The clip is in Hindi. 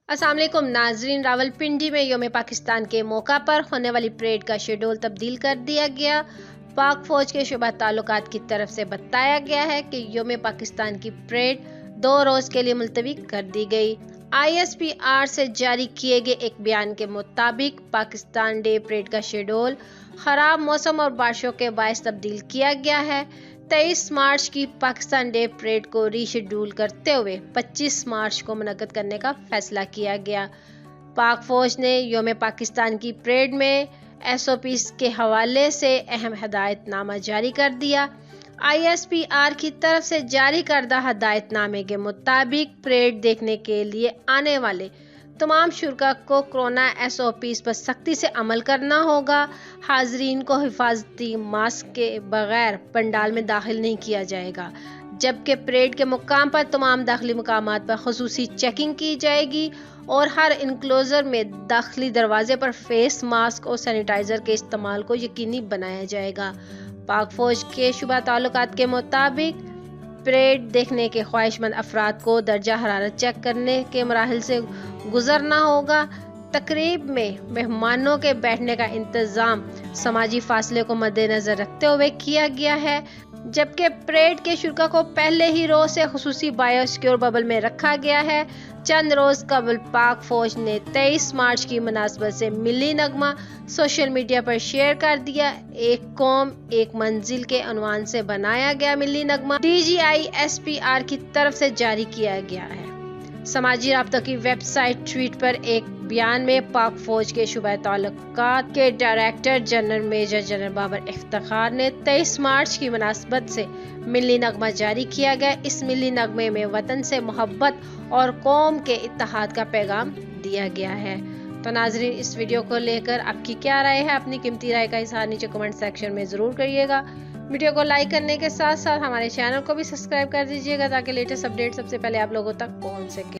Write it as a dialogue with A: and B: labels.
A: अस्सलाम वालेकुम नाजरीन, रावलपिंडी में योम पाकिस्तान के मौका पर होने वाली परेड का शेड्यूल तब्दील कर दिया गया। पाक फौज के शुबा ताल्लुकात की तरफ से बताया गया है कि योम पाकिस्तान की परेड 2 रोज के लिए मुलतवी कर दी गई। ISPR से जारी किए गए एक बयान के मुताबिक पाकिस्तान डे परेड का शेड्यूल खराब मौसम और बारिशों के बायस तब्दील किया गया है। 23 मार्च की पाकिस्तान डे परेड को रीशेड्यूल करते हुए 25 मार्च को मुनक्कद करने का फैसला किया गया। पाक फौज ने योम पाकिस्तान की परेड में SOPs के हवाले से अहम हदायतनामा जारी कर दिया। ISPR की तरफ से जारी करदा हदायतनामे के मुताबिक परेड देखने के लिए आने वाले तमाम शुरा को कोरोना SOPs पर सख्ती से अमल करना होगा। हाजरीन को हिफाजती मास्क के बगैर पंडाल में दाखिल नहीं किया जाएगा, जबकि परेड के मुकाम पर तमाम दाखिली मुकामात पर खुसूसी चेकिंग की जाएगी और हर इनक्लोजर में दाखिली दरवाजे पर फेस मास्क और सैनिटाइजर के इस्तेमाल को यकीनी बनाया जाएगा। पाक फौज के शुबा ताल्लुकात के मुताबिक परेड देखने के ख्वाहिशमंद अफराद को दर्जा हरारत चेक करने के मराहिल से गुजरना होगा। तकरीब में मेहमानों के बैठने का इंतज़ाम समाजी फासले को मद्देनजर रखते हुए किया गया है, जबकि परेड के शुरा को पहले ही रोज से खुसूसी बायोसिक्योर बबल में रखा गया है। चंद रोज कबल पाक फौज ने 23 मार्च की मुनासबत से मिली नगमा सोशल मीडिया पर शेयर कर दिया। एक कौम एक मंजिल के अनवान से बनाया गया मिली नगमा DGI SPR की तरफ से जारी किया गया है। समाजी राब्तों की वेबसाइट ट्वीट पर एक बयान में पाक फौज के शुबा ताल्लुकात के director general major general Babar Iftikhar ने 23 मार्च की मुनासबत से मिली नगमा जारी किया गया। इस मिली नगमे में वतन से मोहब्बत और कौम के इत्तेहाद का पैगाम दिया गया है। तो नाजरीन, इस वीडियो को लेकर आपकी क्या राय है? अपनी कीमती राय का इज़हार नीचे कमेंट सेक्शन में ज़रूर करिएगा। वीडियो को लाइक करने के साथ साथ हमारे चैनल को भी सब्सक्राइब कर दीजिएगा ताकि लेटेस्ट अपडेट सबसे पहले आप लोगों तक पहुंच सके।